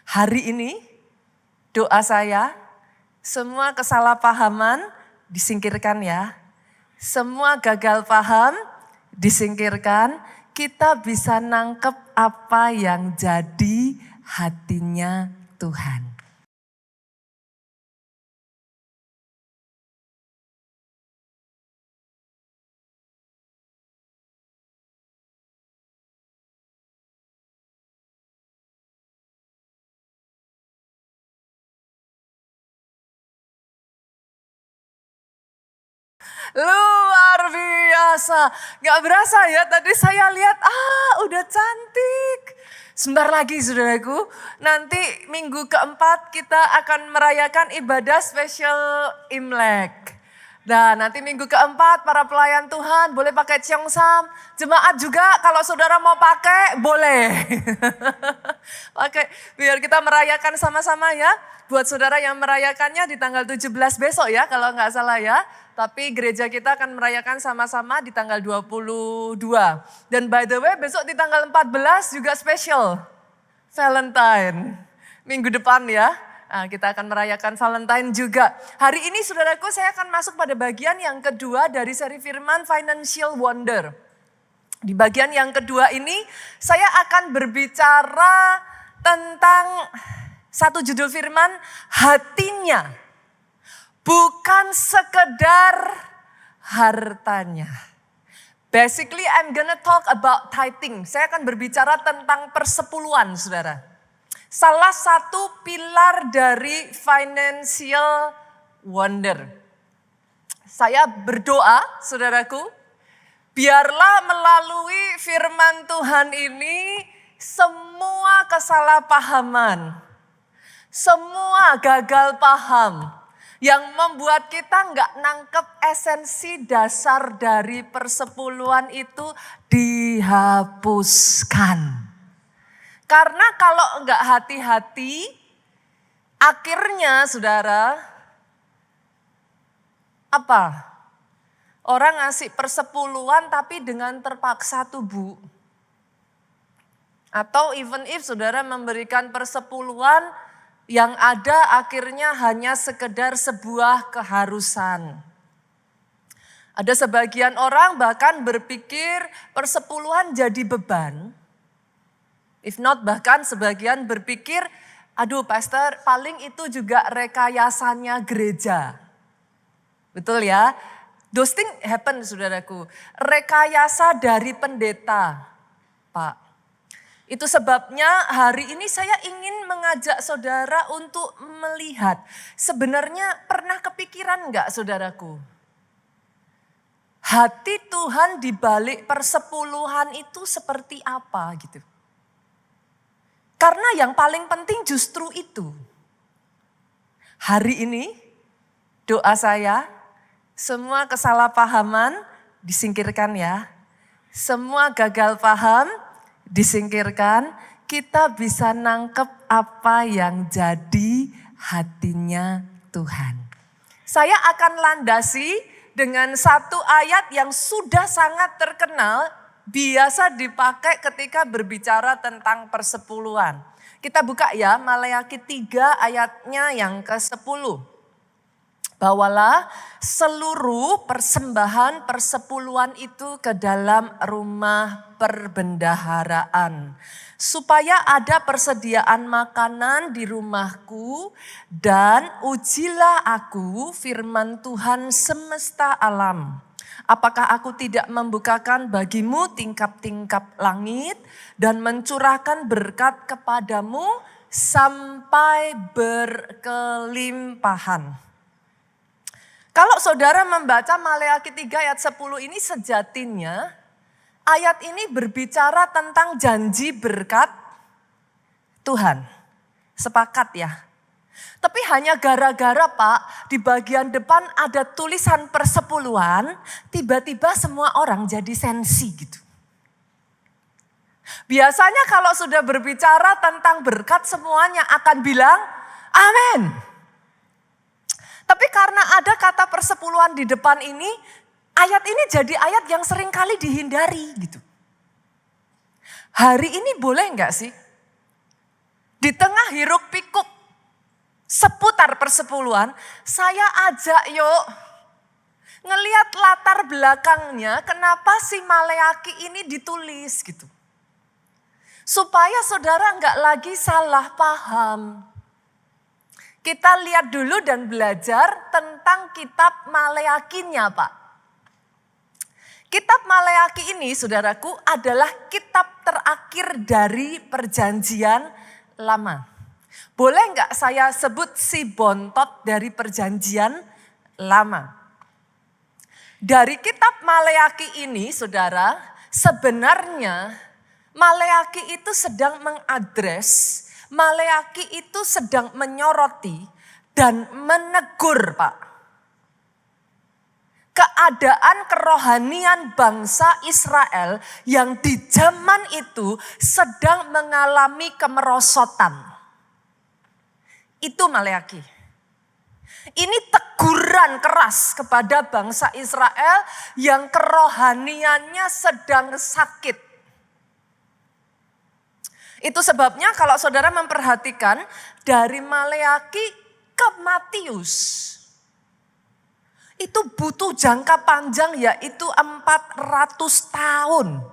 Hari ini doa saya, semua kesalahpahaman disingkirkan ya. Semua gagal paham disingkirkan, kita bisa nangkep apa yang jadi hatinya Tuhan. Luar biasa. Gak berasa ya tadi saya lihat, udah cantik. Sebentar lagi saudaraku, nanti minggu keempat kita akan merayakan ibadah spesial Imlek. Nah nanti minggu keempat para pelayan Tuhan boleh pakai Cheongsam. Jemaat juga kalau saudara mau pakai boleh. Pakai biar kita merayakan sama-sama ya. Buat saudara yang merayakannya di tanggal 17 besok ya kalau nggak salah ya. Tapi gereja kita akan merayakan sama-sama di tanggal 22. Dan by the way besok di tanggal 14 juga spesial. Valentine. Minggu depan ya. Nah, kita akan merayakan Valentine juga. Hari ini saudaraku saya akan masuk pada bagian yang kedua dari seri firman Financial Wonder. Di bagian yang kedua ini saya akan berbicara tentang satu judul firman, hatinya. Bukan sekedar hartanya. Basically I'm gonna talk about tithing. Saya akan berbicara tentang persepuluhan saudara. Salah satu pilar dari financial wonder. Saya berdoa saudaraku, biarlah melalui firman Tuhan ini semua kesalahpahaman, semua gagal paham yang membuat kita nggak nangkep esensi dasar dari persepuluhan itu dihapuskan. Karena kalau nggak hati-hati, akhirnya saudara, apa? Orang ngasih persepuluhan tapi dengan terpaksa tuh Bu. Atau even if saudara memberikan persepuluhan yang ada akhirnya hanya sekedar sebuah keharusan. Ada sebagian orang bahkan berpikir persepuluhan jadi beban. If not bahkan sebagian berpikir, aduh pastor paling itu juga rekayasanya gereja. Betul ya? Those things happen saudaraku. Rekayasa dari pendeta, Pak. Itu sebabnya hari ini saya ingin mengajak saudara untuk melihat. Sebenarnya pernah kepikiran enggak saudaraku? Hati Tuhan di balik persepuluhan itu seperti apa gitu. Karena yang paling penting justru itu. Hari ini doa saya, semua kesalahpahaman disingkirkan ya. Semua gagal paham disingkirkan, kita bisa nangkep apa yang jadi hatinya Tuhan. Saya akan landasi dengan satu ayat yang sudah sangat terkenal, biasa dipakai ketika berbicara tentang persepuluhan. Kita buka ya Maleakhi 3 ayatnya yang ke-10. Bawalah seluruh persembahan persepuluhan itu ke dalam rumah perbendaharaan. Supaya ada persediaan makanan di rumahku dan ujilah aku firman Tuhan semesta alam. Apakah aku tidak membukakan bagimu tingkap-tingkap langit dan mencurahkan berkat kepadamu sampai berkelimpahan. Kalau saudara membaca Maleakhi 3 ayat 10 ini sejatinya ayat ini berbicara tentang janji berkat Tuhan. Sepakat ya? Tapi hanya gara-gara Pak di bagian depan ada tulisan persepuluhan, tiba-tiba semua orang jadi sensi gitu. Biasanya kalau sudah berbicara tentang berkat semuanya akan bilang amin. Tapi karena ada kata persepuluhan di depan ini, ayat ini jadi ayat yang sering kali dihindari gitu. Hari ini boleh enggak sih? Di tengah tema hiruk pikuk seputar persepuluhan, saya ajak yuk ngelihat latar belakangnya kenapa si Maleaki ini ditulis gitu. Supaya saudara nggak lagi salah paham. Kita lihat dulu dan belajar tentang kitab Maleakinya, Pak. Kitab Maleaki ini, saudaraku, adalah kitab terakhir dari Perjanjian Lama. Boleh nggak saya sebut si bontot dari Perjanjian Lama? Dari kitab Maleaki ini, saudara, sebenarnya Maleaki itu sedang mengadres, Maleaki itu sedang menyoroti dan menegur, Pak. Keadaan kerohanian bangsa Israel yang di zaman itu sedang mengalami kemerosotan. Itu Maleaki. Ini teguran keras kepada bangsa Israel yang kerohaniannya sedang sakit. Itu sebabnya kalau saudara memperhatikan dari Maleaki ke Matius. Itu butuh jangka panjang yaitu 400 tahun.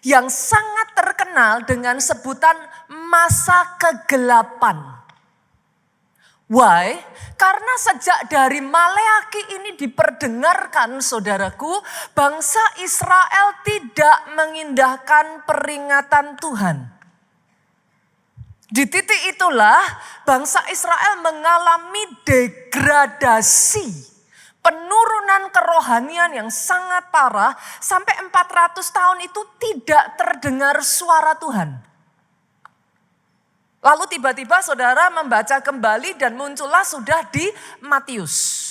Yang sangat terkenal dengan sebutan masa kegelapan. Why? Karena sejak dari Maleaki ini diperdengarkan saudaraku, bangsa Israel tidak mengindahkan peringatan Tuhan. Di titik itulah bangsa Israel mengalami degradasi, penurunan kerohanian yang sangat parah sampai 400 tahun itu tidak terdengar suara Tuhan. Lalu tiba-tiba saudara membaca kembali dan muncullah sudah di Matius.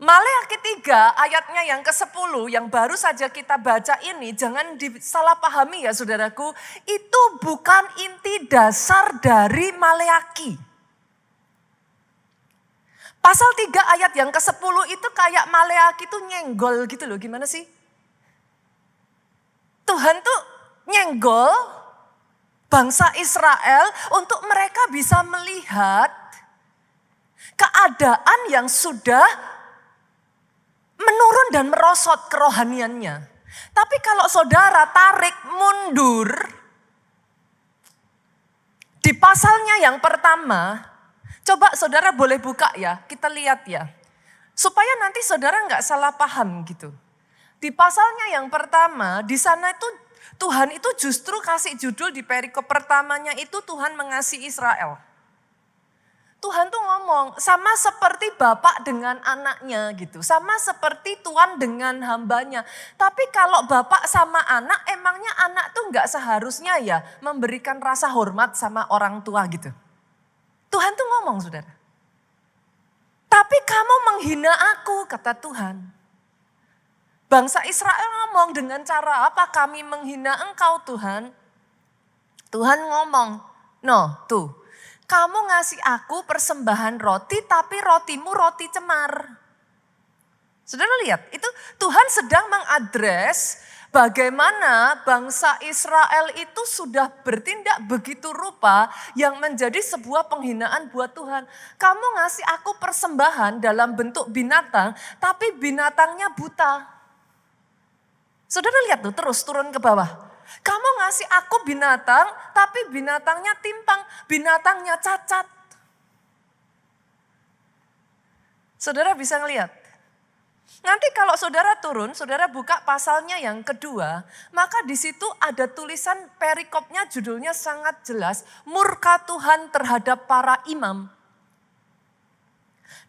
Maleaki 3 ayatnya yang ke-10 yang baru saja kita baca ini, jangan disalahpahami ya saudaraku, itu bukan inti dasar dari Maleaki. Pasal 3 ayat yang ke-10 itu kayak Maleaki tuh nyenggol gitu loh, gimana sih? Tuhan tuh nyenggol bangsa Israel untuk mereka bisa melihat keadaan yang sudah menurun dan merosot kerohaniannya. Tapi kalau saudara tarik mundur di pasalnya yang pertama, coba saudara boleh buka ya, kita lihat ya. Supaya nanti saudara nggak salah paham gitu. Di pasalnya yang pertama, di sana itu Tuhan itu justru kasih judul di perikop pertamanya itu Tuhan mengasihi Israel. Tuhan tuh ngomong sama seperti bapak dengan anaknya gitu. Sama seperti Tuhan dengan hambanya. Tapi kalau bapak sama anak, emangnya anak tuh gak seharusnya ya memberikan rasa hormat sama orang tua gitu. Tuhan tuh ngomong saudara. Tapi kamu menghina aku kata Tuhan. Bangsa Israel ngomong dengan cara apa kami menghina engkau Tuhan. Tuhan ngomong, no tuh. Kamu ngasih aku persembahan roti tapi rotimu roti cemar. Saudara lihat, itu Tuhan sedang mengadres bagaimana bangsa Israel itu sudah bertindak begitu rupa yang menjadi sebuah penghinaan buat Tuhan. Kamu ngasih aku persembahan dalam bentuk binatang tapi binatangnya buta. Saudara lihat tuh terus turun ke bawah. Kamu ngasih aku binatang, tapi binatangnya timpang, binatangnya cacat. Saudara bisa ngelihat. Nanti kalau saudara turun, saudara buka pasalnya yang kedua, maka di situ ada tulisan perikopnya judulnya sangat jelas, murka Tuhan terhadap para imam.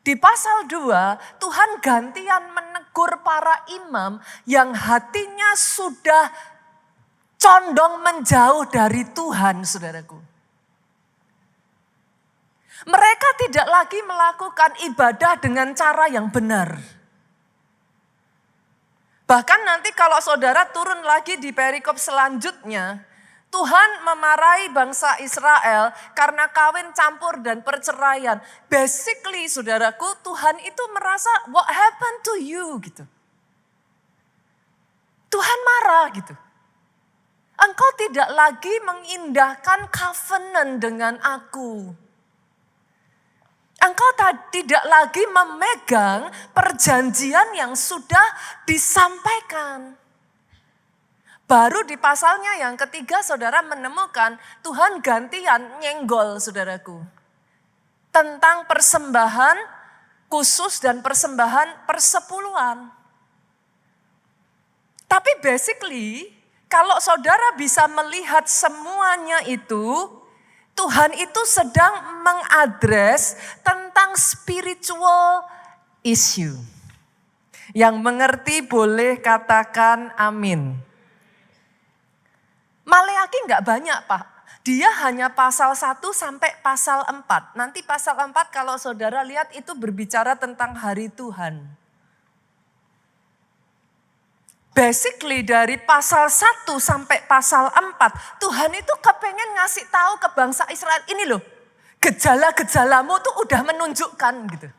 Di pasal 2, Tuhan gantian menegur para imam yang hatinya sudah condong menjauh dari Tuhan, saudaraku. Mereka tidak lagi melakukan ibadah dengan cara yang benar. Bahkan nanti kalau saudara turun lagi di perikop selanjutnya, Tuhan memarahi bangsa Israel karena kawin campur dan perceraian. Basically, saudaraku, Tuhan itu merasa, what happened to you? Gitu. Tuhan marah gitu. Engkau tidak lagi mengindahkan covenant dengan aku. Engkau tidak lagi memegang perjanjian yang sudah disampaikan. Baru di pasalnya yang ketiga saudara menemukan Tuhan gantian nyenggol saudaraku. Tentang persembahan khusus dan persembahan persepuluhan. Tapi basically kalau saudara bisa melihat semuanya itu, Tuhan itu sedang mengadres tentang spiritual issue. Yang mengerti boleh katakan amin. Maleaki enggak banyak Pak. Dia hanya pasal 1 sampai pasal 4. Nanti pasal 4 kalau saudara lihat itu berbicara tentang hari Tuhan. Basically dari pasal 1 sampai pasal 4, Tuhan itu kepengen ngasih tahu ke bangsa Israel, ini loh, gejala-gejalamu tuh udah menunjukkan gitu.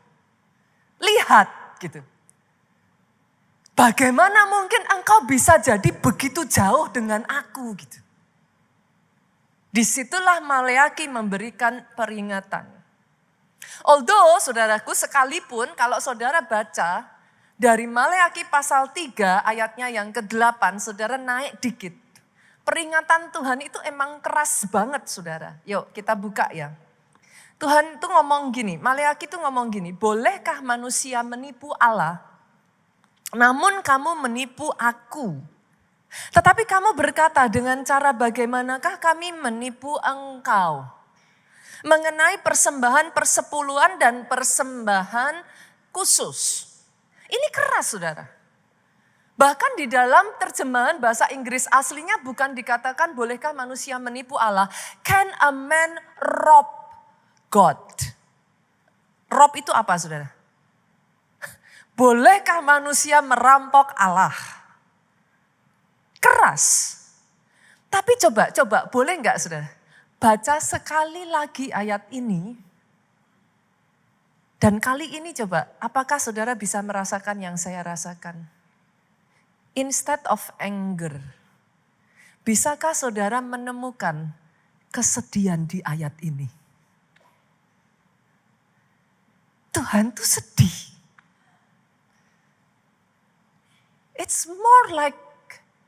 Lihat gitu. Bagaimana mungkin engkau bisa jadi begitu jauh dengan aku gitu. Disitulah Maleaki memberikan peringatan. Although saudaraku sekalipun kalau saudara baca, dari Maleaki pasal 3 ayatnya yang ke-8, saudara naik dikit. Peringatan Tuhan itu emang keras banget saudara. Yuk kita buka ya. Tuhan itu ngomong gini, Maleaki itu ngomong gini, bolehkah manusia menipu Allah? Namun kamu menipu aku. Tetapi kamu berkata dengan cara bagaimanakah kami menipu engkau? Mengenai persembahan persepuluhan dan persembahan khusus. Ini keras saudara. Bahkan di dalam terjemahan bahasa Inggris aslinya bukan dikatakan bolehkah manusia menipu Allah. Can a man rob God? Rob itu apa saudara? Bolehkah manusia merampok Allah? Keras. Tapi coba boleh enggak saudara? Baca sekali lagi ayat ini. Dan kali ini coba, apakah saudara bisa merasakan yang saya rasakan? Instead of anger, bisakah saudara menemukan kesedihan di ayat ini? Tuhan tuh sedih. It's more like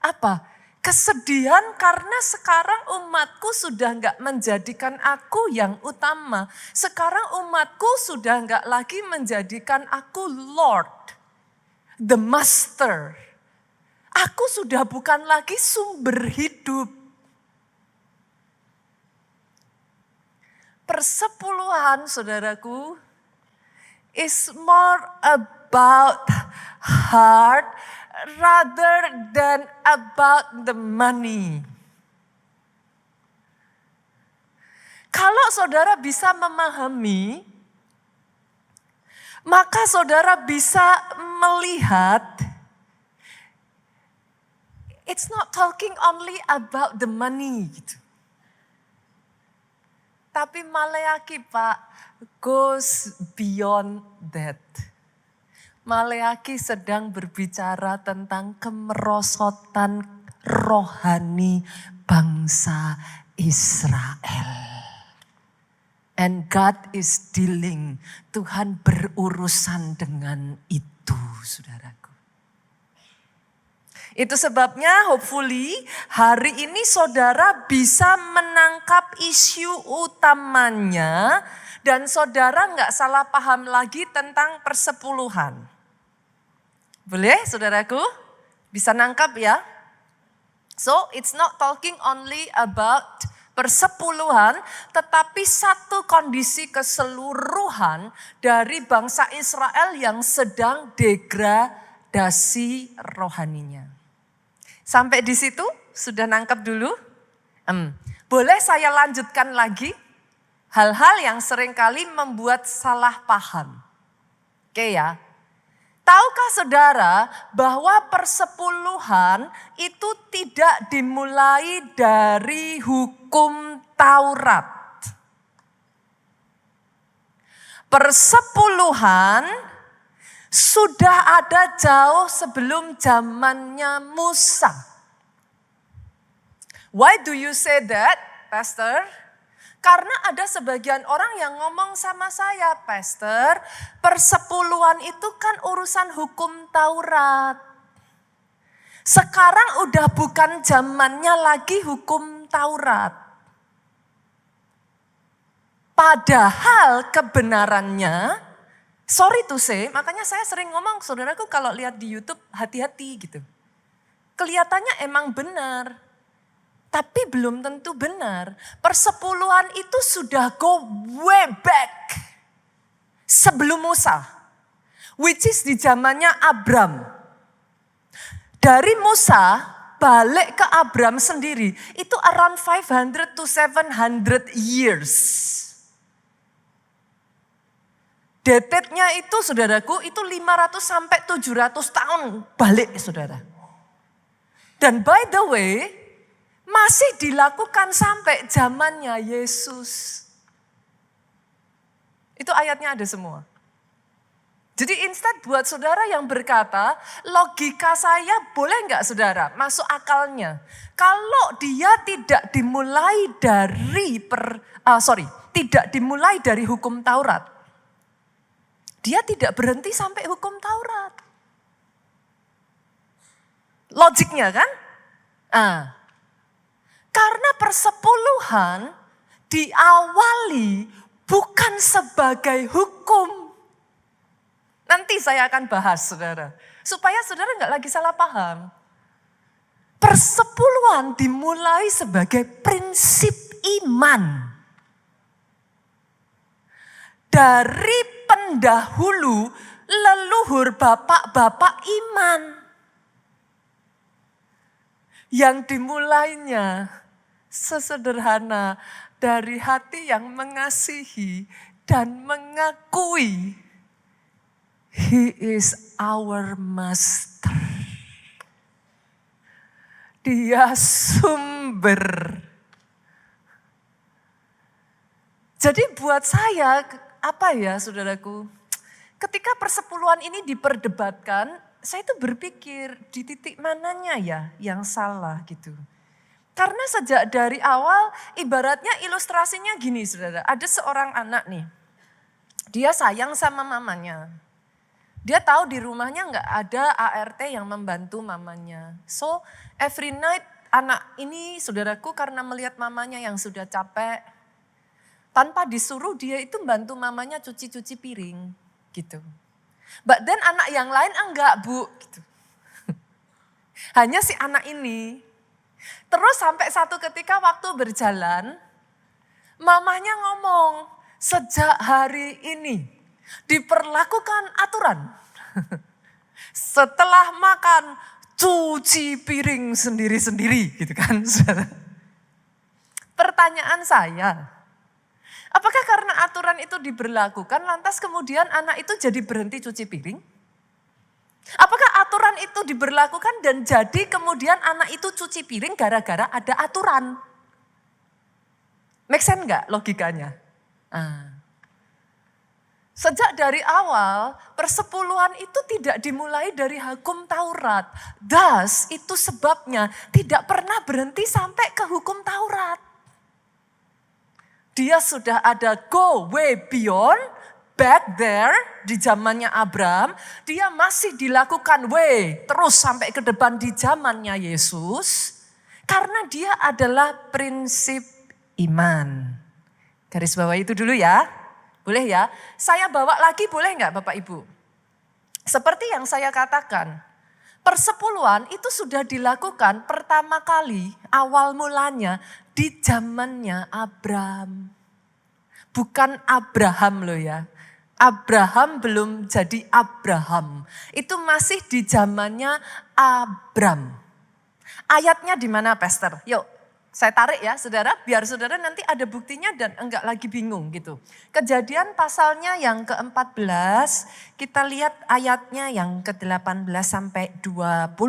apa? Kesedihan karena sekarang umatku sudah enggak menjadikan aku yang utama. Sekarang umatku sudah enggak lagi menjadikan aku Lord, the Master. Aku sudah bukan lagi sumber hidup. Persepuluhan saudaraku is more about heart rather than about the money. Kalau saudara bisa memahami, maka saudara bisa melihat, it's not talking only about the money gitu. Tapi Maleaki Pak, goes beyond that. Maleaki sedang berbicara tentang kemerosotan rohani bangsa Israel. And God is dealing, Tuhan berurusan dengan itu saudaraku. Itu sebabnya hopefully hari ini saudara bisa menangkap isu utamanya dan saudara nggak salah paham lagi tentang persepuluhan. Boleh saudaraku? Bisa nangkap ya? So it's not talking only about persepuluhan, tetapi satu kondisi keseluruhan dari bangsa Israel yang sedang degradasi rohaninya. Sampai di situ sudah nangkep dulu? Boleh saya lanjutkan lagi? Hal-hal yang seringkali membuat salah paham. Oke ya. Tahukah saudara bahwa persepuluhan itu tidak dimulai dari hukum Taurat. Persepuluhan sudah ada jauh sebelum zamannya Musa. Why do you say that, Pastor? Karena ada sebagian orang yang ngomong sama saya, Pastor, persepuluhan itu kan urusan hukum Taurat. Sekarang udah bukan zamannya lagi hukum Taurat. Padahal kebenarannya, sorry to say, makanya saya sering ngomong, saudaraku kalau lihat di YouTube hati-hati gitu. Kelihatannya emang benar, tapi belum tentu benar. Persepuluhan itu sudah go way back. Sebelum Musa. Which is di zamannya Abram. Dari Musa balik ke Abram sendiri. Itu around 500 to 700 years. Dated-nya itu saudaraku itu 500 sampai 700 tahun balik saudara. Dan by the way, masih dilakukan sampai zamannya Yesus. Itu ayatnya ada semua. Jadi instead buat saudara yang berkata, logika saya boleh enggak saudara, masuk akalnya. Kalau dia tidak dimulai dari tidak dimulai dari hukum Taurat. Dia tidak berhenti sampai hukum Taurat. Logiknya kan? Karena persepuluhan diawali bukan sebagai hukum. Nanti saya akan bahas saudara. Supaya saudara nggak lagi salah paham. Persepuluhan dimulai sebagai prinsip iman. Dari pendahulu leluhur bapak-bapak iman. Yang dimulainya sesederhana dari hati yang mengasihi dan mengakui He is our master. Dia sumber. Jadi buat saya, apa ya saudaraku, ketika persepuluhan ini diperdebatkan, saya itu berpikir di titik mananya ya yang salah gitu. Karena sejak dari awal ibaratnya ilustrasinya gini saudara. Ada seorang anak nih, dia sayang sama mamanya. Dia tahu di rumahnya nggak ada ART yang membantu mamanya. So every night anak ini saudaraku karena melihat mamanya yang sudah capek. Tanpa disuruh dia itu bantu mamanya cuci-cuci piring gitu. But then anak yang lain enggak bu. Gitu. Hanya si anak ini. Terus sampai satu ketika waktu berjalan. Mamanya ngomong sejak hari ini diperlakukan aturan. Setelah makan cuci piring sendiri-sendiri gitu kan. Pertanyaan saya. Apakah karena aturan itu diberlakukan lantas kemudian anak itu jadi berhenti cuci piring? Apakah aturan itu diberlakukan dan jadi kemudian anak itu cuci piring gara-gara ada aturan? Make sense nggak logikanya? Sejak dari awal persepuluhan itu tidak dimulai dari hukum Taurat. Thus itu sebabnya tidak pernah berhenti sampai ke hukum Taurat. Dia sudah ada go way beyond, back there di zamannya Abram. Dia masih dilakukan way terus sampai ke depan di zamannya Yesus. Karena dia adalah prinsip iman. Garis bawah itu dulu ya. Boleh ya? Saya bawa lagi boleh nggak Bapak Ibu? Seperti yang saya katakan. Persepuluhan itu sudah dilakukan pertama kali awal mulanya di zamannya Abram. Bukan Abraham loh ya. Abraham belum jadi Abraham. Itu masih di zamannya Abram. Ayatnya di mana Pastor? Yuk saya tarik ya saudara, biar saudara nanti ada buktinya dan enggak lagi bingung gitu. Kejadian pasalnya yang ke-14, kita lihat ayatnya yang ke-18 sampai 20.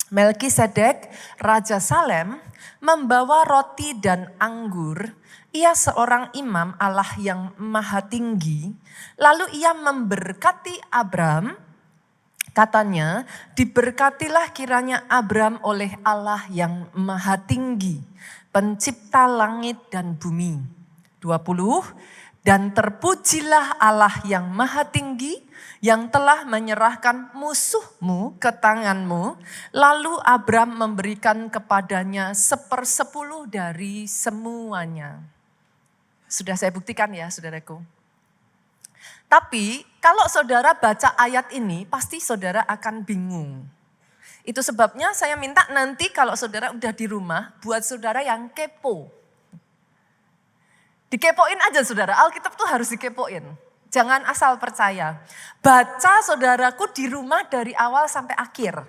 Melkisedek, Raja Salem, membawa roti dan anggur. Ia seorang imam Allah yang maha tinggi. Lalu ia memberkati Abram Katanya, diberkatilah kiranya Abram oleh Allah yang maha tinggi, pencipta langit dan bumi. 20, dan terpujilah Allah yang maha tinggi, yang telah menyerahkan musuhmu ke tanganmu. Lalu Abram memberikan kepadanya 1/10 dari semuanya. Sudah saya buktikan ya saudaraku. Tapi kalau saudara baca ayat ini pasti saudara akan bingung. Itu sebabnya saya minta nanti kalau saudara udah di rumah buat saudara yang kepo. Dikepoin aja saudara, Alkitab tuh harus dikepoin. Jangan asal percaya. Baca saudaraku di rumah dari awal sampai akhir.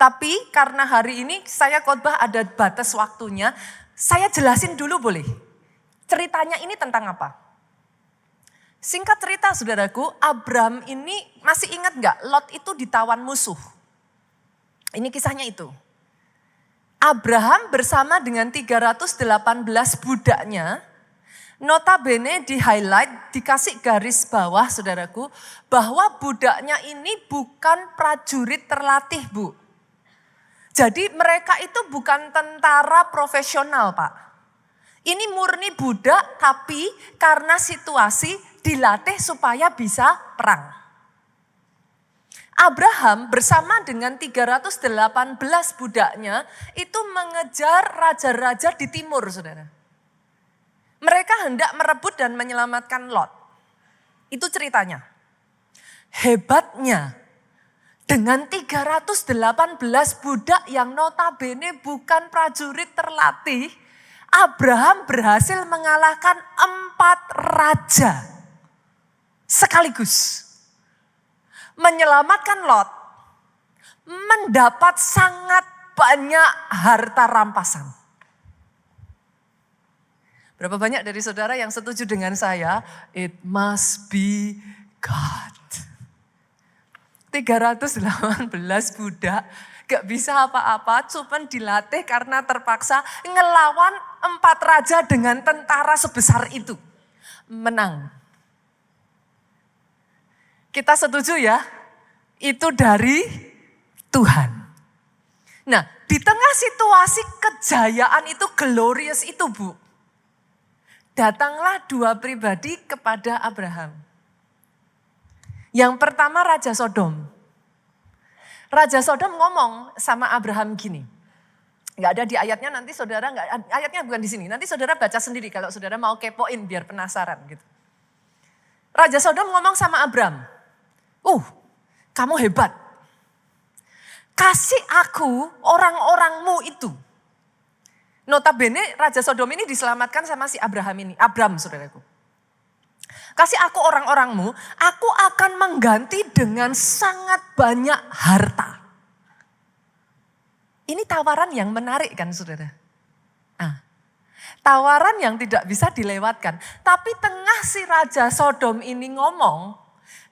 Tapi karena hari ini saya khotbah ada batas waktunya, saya jelasin dulu boleh. Ceritanya ini tentang apa? Singkat cerita saudaraku, Abram ini masih ingat gak Lot itu ditawan musuh. Ini kisahnya itu. Abraham bersama dengan 318 budaknya, notabene di highlight, dikasih garis bawah saudaraku, bahwa budaknya ini bukan prajurit terlatih Bu. Jadi mereka itu bukan tentara profesional Pak. Ini murni budak tapi karena situasi dilatih supaya bisa perang. Abraham bersama dengan 318 budaknya itu mengejar raja-raja di timur, saudara. Mereka hendak merebut dan menyelamatkan Lot. Itu ceritanya. Hebatnya, dengan 318 budak yang notabene bukan prajurit terlatih, Abraham berhasil mengalahkan 4 raja. Sekaligus menyelamatkan Lot, mendapat sangat banyak harta rampasan. Berapa banyak dari saudara yang setuju dengan saya? It must be God. 318 budak gak bisa apa-apa, cuman dilatih karena terpaksa ngelawan 4 raja dengan tentara sebesar itu. Menang. Kita setuju ya, itu dari Tuhan. Nah, di tengah situasi kejayaan itu, glorious itu Bu, datanglah 2 pribadi kepada Abraham. Yang pertama Raja Sodom. Raja Sodom ngomong sama Abraham gini, nggak ada di ayatnya, nanti saudara ayatnya bukan di sini, nanti saudara baca sendiri kalau saudara mau kepoin biar penasaran gitu. Raja Sodom ngomong sama Abram, kamu hebat. Kasih aku orang-orangmu itu. Notabene Raja Sodom ini diselamatkan sama si Abram saudaraku. Kasih aku orang-orangmu, aku akan mengganti dengan sangat banyak harta. Ini tawaran yang menarik kan saudara? Tawaran yang tidak bisa dilewatkan. Tapi tengah si Raja Sodom ini ngomong,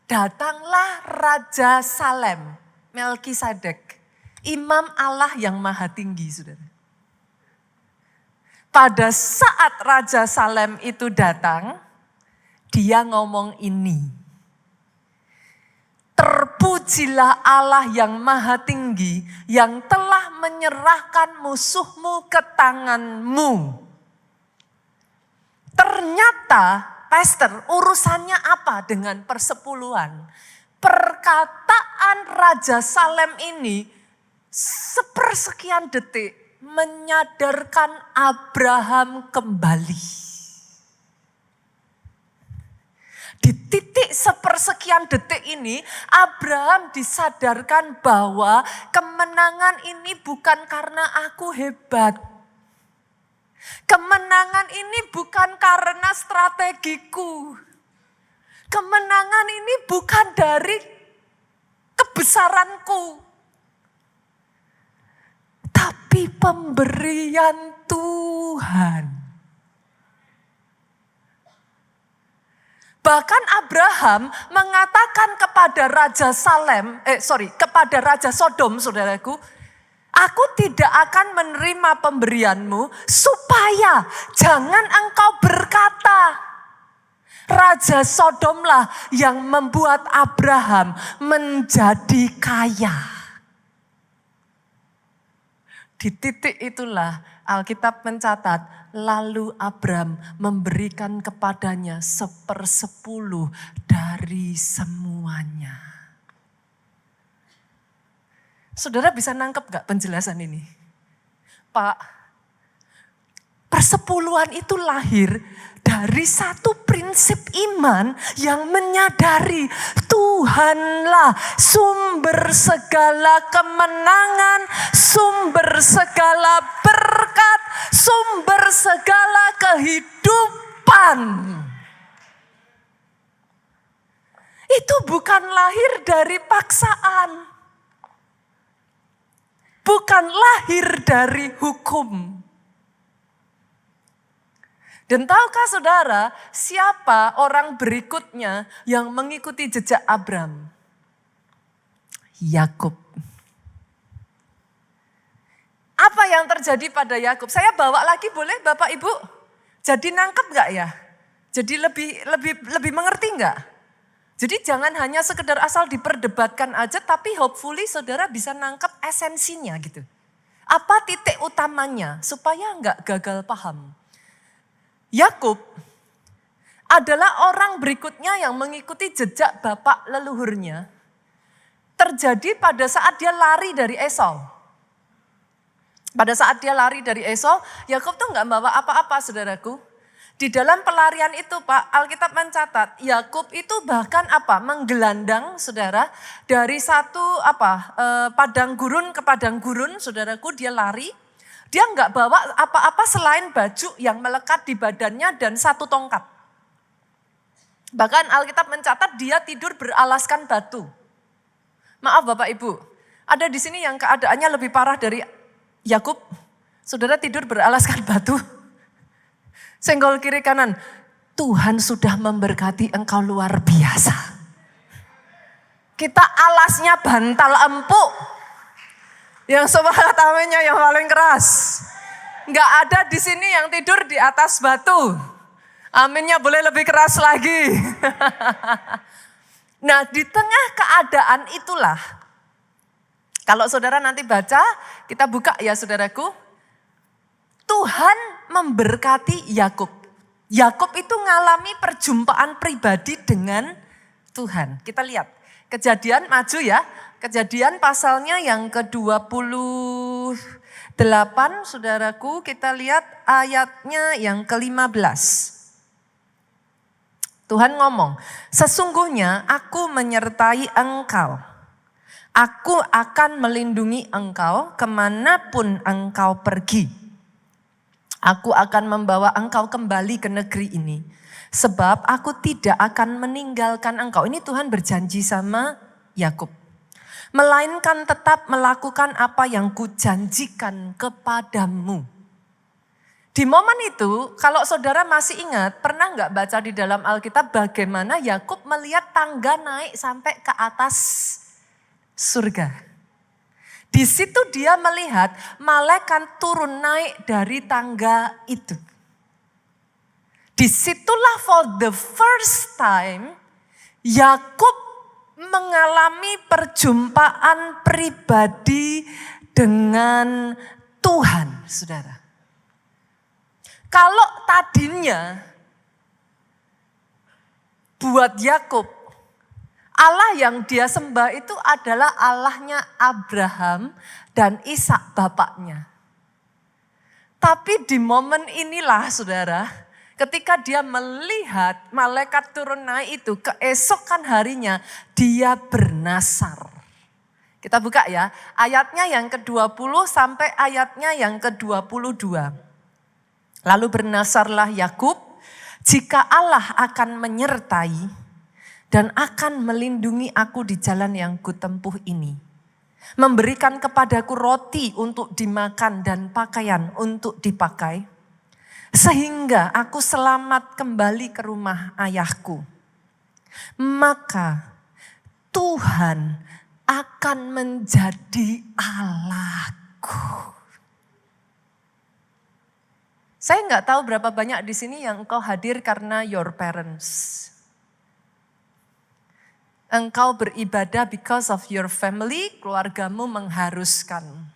datanglah Raja Salem, Melkisedek, imam Allah yang maha tinggi, saudara. Pada saat Raja Salem itu datang, dia ngomong ini. Terpujilah Allah yang maha tinggi, yang telah menyerahkan musuhmu ke tanganmu. Ternyata Pastor, urusannya apa dengan persepuluhan? Perkataan Raja Salem ini sepersekian detik menyadarkan Abraham kembali. Di titik sepersekian detik ini, Abraham disadarkan bahwa kemenangan ini bukan karena aku hebat. Kemenangan ini bukan karena strategiku. Kemenangan ini bukan dari kebesaranku. Tapi pemberian Tuhan. Bahkan Abraham mengatakan kepada kepada Raja Sodom, saudaraku, aku tidak akan menerima pemberianmu supaya jangan engkau berkata, Raja Sodomlah yang membuat Abraham menjadi kaya. Di titik itulah Alkitab mencatat, lalu Abram memberikan kepadanya 1/10 dari semuanya. Saudara bisa nangkep gak penjelasan ini? Pak, persepuluhan itu lahir dari satu prinsip iman yang menyadari Tuhanlah sumber segala kemenangan, sumber segala berkat, sumber segala kehidupan. Itu bukan lahir dari paksaan, bukan lahir dari hukum. Dan tahukah saudara siapa orang berikutnya yang mengikuti jejak Abram? Yakub. Apa yang terjadi pada Yakub? Saya bawa lagi boleh Bapak Ibu? Jadi nangkep gak ya? Jadi lebih mengerti gak? Jadi jangan hanya sekedar asal diperdebatkan aja, tapi hopefully saudara bisa nangkep esensinya gitu. Apa titik utamanya supaya gak gagal paham? Yakub adalah orang berikutnya yang mengikuti jejak bapak leluhurnya. Terjadi pada saat dia lari dari Esau. Pada saat dia lari dari Esau, Yakub tuh nggak bawa apa-apa saudaraku. Di dalam pelarian itu Pak, Alkitab mencatat Yakub itu bahkan menggelandang saudara dari satu padang gurun ke padang gurun, saudaraku, dia lari. Dia nggak bawa apa-apa selain baju yang melekat di badannya dan satu tongkat. Bahkan Alkitab mencatat dia tidur beralaskan batu. Maaf Bapak Ibu, ada di sini yang keadaannya lebih parah dari Yakub. Saudara tidur beralaskan batu. Senggol kiri kanan, Tuhan sudah memberkati engkau luar biasa. Kita alasnya bantal empuk. Yang semangat aminnya yang paling keras. Enggak ada di sini yang tidur di atas batu. Aminnya boleh lebih keras lagi. Nah, di tengah keadaan itulah, kalau saudara nanti baca, kita buka ya saudaraku. Tuhan memberkati Yakub. Yakub itu ngalami perjumpaan pribadi dengan Tuhan. Kita lihat, Kejadian maju ya. Kejadian pasalnya yang ke-28, saudaraku, kita lihat ayatnya yang ke-15. Tuhan ngomong, sesungguhnya aku menyertai engkau. Aku akan melindungi engkau kemanapun engkau pergi. Aku akan membawa engkau kembali ke negeri ini. Sebab aku tidak akan meninggalkan engkau. Ini Tuhan berjanji sama Yakub. Melainkan tetap melakukan apa yang kujanjikan kepadamu. Di momen itu, kalau saudara masih ingat, pernah nggak baca di dalam Alkitab bagaimana Yakub melihat tangga naik sampai ke atas surga. Di situ dia melihat malaikat turun naik dari tangga itu. Disitulah for the first time Yakub mengalami perjumpaan pribadi dengan Tuhan, saudara. Kalau tadinya buat Yakub, Allah yang dia sembah itu adalah Allahnya Abraham dan Ishak bapaknya. Tapi di momen inilah saudara, ketika dia melihat malaikat turun naik itu, keesokan harinya dia bernasar. Kita buka ya, ayatnya yang ke-20 sampai ayatnya yang ke-22. Lalu bernasarlah Yakub, jika Allah akan menyertai dan akan melindungi aku di jalan yang kutempuh ini. Memberikan kepadaku roti untuk dimakan dan pakaian untuk dipakai. Sehingga aku selamat kembali ke rumah ayahku. Maka Tuhan akan menjadi Allahku. Saya nggak tahu berapa banyak di sini yang engkau hadir karena your parents. Engkau beribadah because of your family, keluargamu mengharuskan.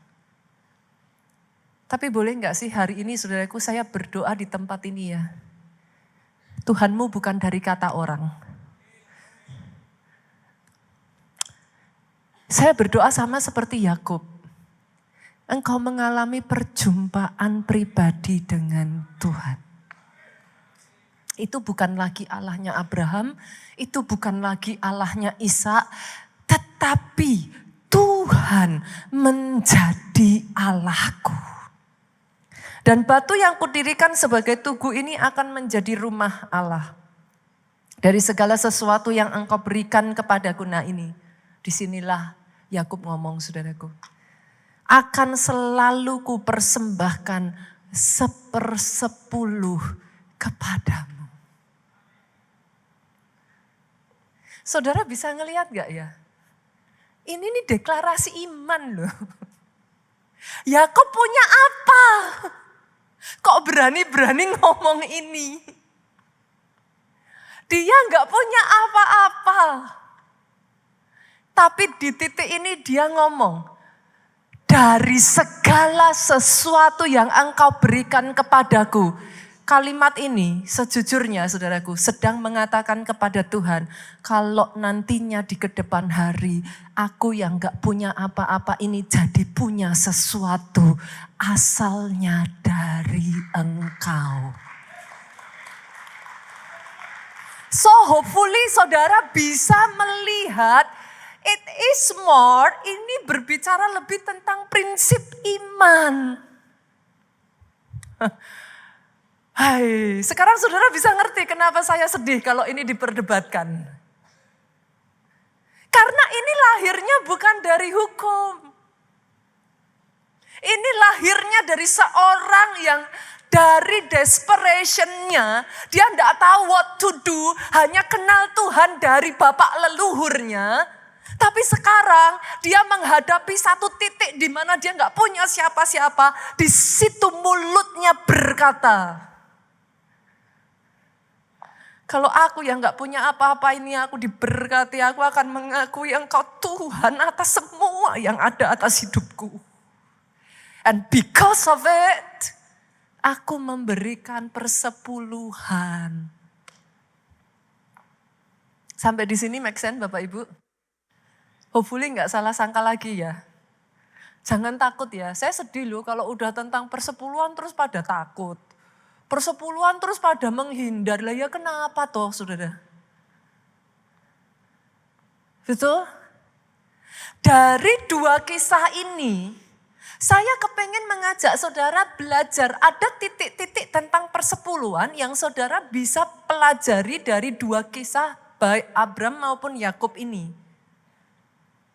Tapi boleh nggak sih hari ini saudaraku saya berdoa di tempat ini ya. Tuhanmu bukan dari kata orang. Saya berdoa sama seperti Yakub. Engkau mengalami perjumpaan pribadi dengan Tuhan. Itu bukan lagi Allahnya Abraham, itu bukan lagi Allahnya Ishak, tetapi Tuhan menjadi Allahku. Dan batu yang kudirikan sebagai tugu ini akan menjadi rumah Allah. Dari segala sesuatu yang engkau berikan kepadaku, nah ini, disinilah Yakub ngomong saudaraku. Akan selalu kupersembahkan 1/10 kepadamu. Saudara bisa ngelihat gak ya? Ini nih deklarasi iman loh. Yakub punya apa? Kok berani-berani ngomong ini? Dia gak punya apa-apa. Tapi di titik ini dia ngomong, dari segala sesuatu yang engkau berikan kepadaku. Kalimat ini sejujurnya saudaraku sedang mengatakan kepada Tuhan, kalau nantinya di kedepan hari aku yang gak punya apa-apa ini jadi punya sesuatu asalnya dari engkau. So hopefully saudara bisa melihat it is more, ini berbicara lebih tentang prinsip iman. Hai, sekarang saudara bisa ngerti kenapa saya sedih kalau ini diperdebatkan. Karena ini lahirnya bukan dari hukum. Ini lahirnya dari seorang yang dari desperation-nya, dia tidak tahu what to do, hanya kenal Tuhan dari bapak leluhurnya. Tapi sekarang dia menghadapi satu titik di mana dia nggak punya siapa-siapa. Di situ mulutnya berkata, kalau aku yang nggak punya apa-apa ini aku diberkati, aku akan mengakui engkau Tuhan atas semua yang ada atas hidupku. And because of it, aku memberikan 10/10. Sampai di sini make sense Bapak Ibu? Hopefully nggak salah sangka lagi ya. Jangan takut ya, saya sedih loh kalau udah tentang persepuluhan terus pada takut. Persepuluhan terus pada menghindar, lah ya kenapa toh saudara? Betul? Dari 2 kisah ini, saya kepengen mengajak saudara belajar ada titik-titik tentang persepuluhan yang saudara bisa pelajari dari 2 kisah baik Abram maupun Yakub ini.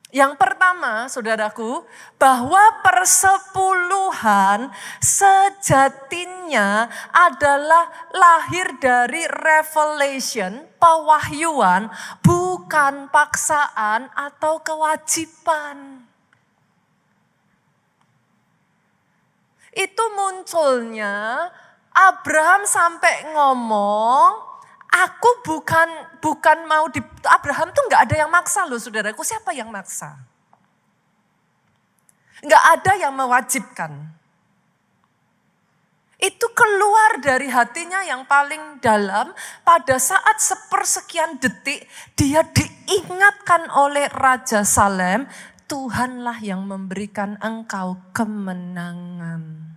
Yang pertama, saudaraku, bahwa persepuluhan sejatinya adalah lahir dari revelation, pewahyuan, bukan paksaan atau kewajiban. Itu munculnya Abraham sampai ngomong, aku bukan mau di Abraham tuh nggak ada yang maksa loh saudaraku. Siapa yang maksa? Nggak ada yang mewajibkan. Itu keluar dari hatinya yang paling dalam. Pada saat sepersekian detik dia diingatkan oleh Raja Salem, Tuhanlah yang memberikan engkau kemenangan.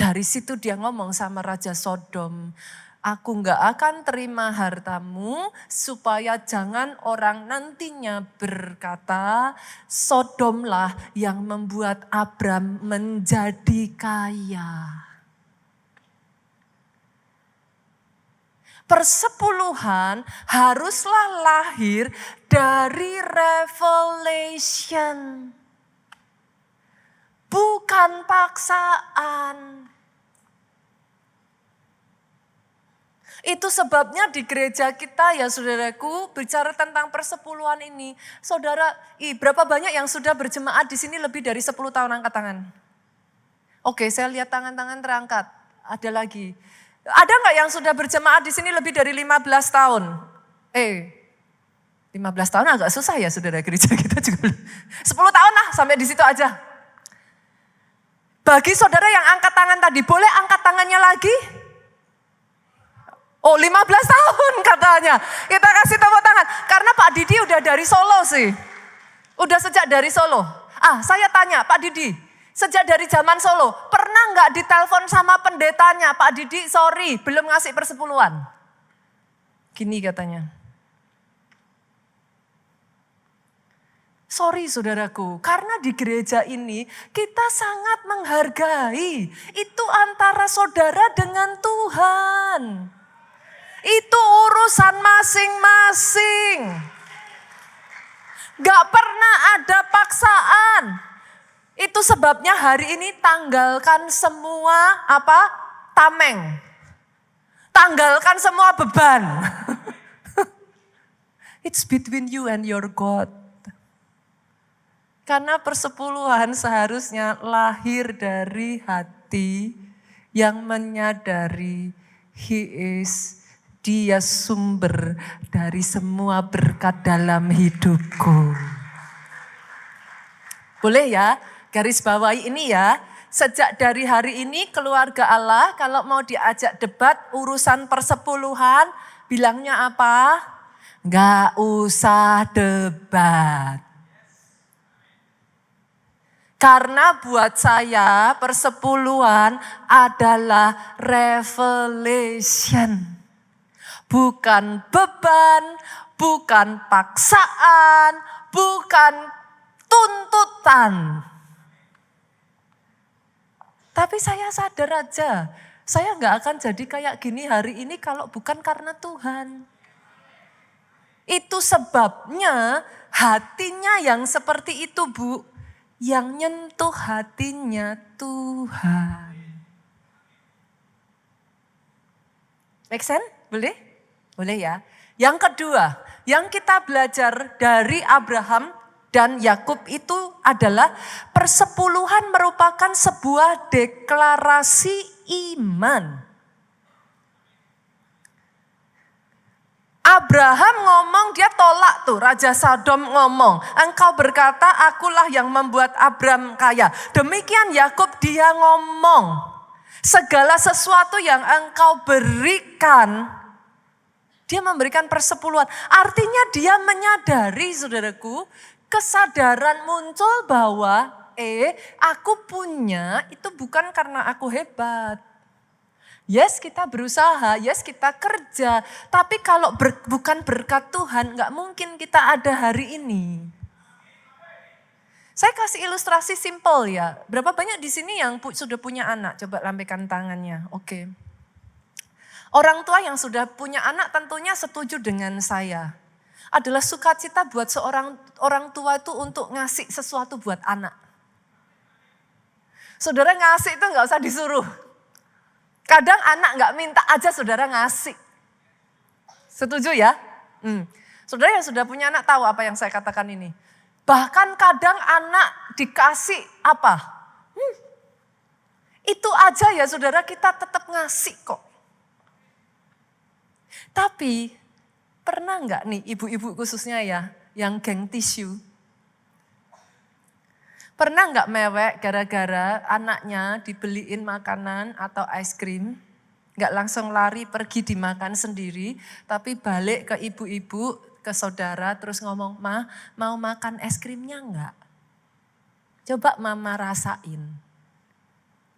Dari situ dia ngomong sama Raja Sodom, aku gak akan terima hartamu supaya jangan orang nantinya berkata Sodomlah yang membuat Abram menjadi kaya. Persepuluhan haruslah lahir dari revelation, bukan paksaan. Itu sebabnya di gereja kita ya saudaraku bicara tentang persepuluhan ini. Saudara, berapa banyak yang sudah berjemaat di sini lebih dari 10 tahun angkat tangan? Oke, saya lihat tangan-tangan terangkat. Ada lagi. Ada nggak yang sudah berjemaah di sini lebih dari 15 tahun? 15 tahun agak susah ya saudara, gereja kita juga. 10 tahun lah, sampai di situ aja. Bagi saudara yang angkat tangan tadi, boleh angkat tangannya lagi? Oh, 15 tahun katanya. Kita kasih tepuk tangan. Karena Pak Didi udah dari Solo sih. Udah sejak dari Solo. Saya tanya Pak Didi, sejak dari zaman Solo, pernah nggak ditelepon sama pendetanya, Pak Didi sorry belum ngasih persepuluhan? Gini katanya. Sorry saudaraku, karena di gereja ini kita sangat menghargai. Itu antara saudara dengan Tuhan. Itu urusan masing-masing. Gak pernah ada paksaan. Itu sebabnya hari ini tanggalkan semua tameng. Tanggalkan semua beban. It's between you and your God. Karena persepuluhan seharusnya lahir dari hati yang menyadari Dia sumber dari semua berkat dalam hidupku. Boleh ya, garis bawahi ini ya. Sejak dari hari ini keluarga Allah kalau mau diajak debat urusan persepuluhan, bilangnya apa? Nggak usah debat. Karena buat saya persepuluhan adalah revelation. Bukan beban, bukan paksaan, bukan tuntutan. Tapi saya sadar aja, saya nggak akan jadi kayak gini hari ini kalau bukan karena Tuhan. Itu sebabnya hatinya yang seperti itu Bu, yang nyentuh hatinya Tuhan. Make sense? Boleh? Boleh ya. Yang kedua, yang kita belajar dari Abraham dan Yakub itu adalah persepuluhan merupakan sebuah deklarasi iman. Abraham ngomong, dia tolak tuh, Raja Sodom ngomong, engkau berkata akulah yang membuat Abraham kaya. Demikian Yakub dia ngomong, segala sesuatu yang engkau berikan, dia memberikan persepuluhan. Artinya dia menyadari saudaraku, kesadaran muncul bahwa aku punya itu bukan karena aku hebat. Yes kita berusaha, yes kita kerja. Tapi kalau bukan berkat Tuhan gak mungkin kita ada hari ini. Saya kasih ilustrasi simple ya. Berapa banyak di sini yang sudah punya anak? Coba lambaikan tangannya. Oke. Orang tua yang sudah punya anak tentunya setuju dengan saya. Adalah sukacita buat seorang orang tua itu untuk ngasih sesuatu buat anak. Saudara ngasih itu gak usah disuruh. Kadang anak gak minta aja saudara ngasih. Setuju ya? Saudara yang sudah punya anak tahu apa yang saya katakan ini. Bahkan kadang anak dikasih apa? Itu aja ya saudara kita tetap ngasih kok. Tapi pernah nggak nih ibu-ibu khususnya ya yang geng tisu? Pernah nggak mewek gara-gara anaknya dibeliin makanan atau es krim? Nggak langsung lari pergi dimakan sendiri, tapi balik ke ibu-ibu, ke saudara terus ngomong, Ma mau makan es krimnya nggak? Coba mama rasain.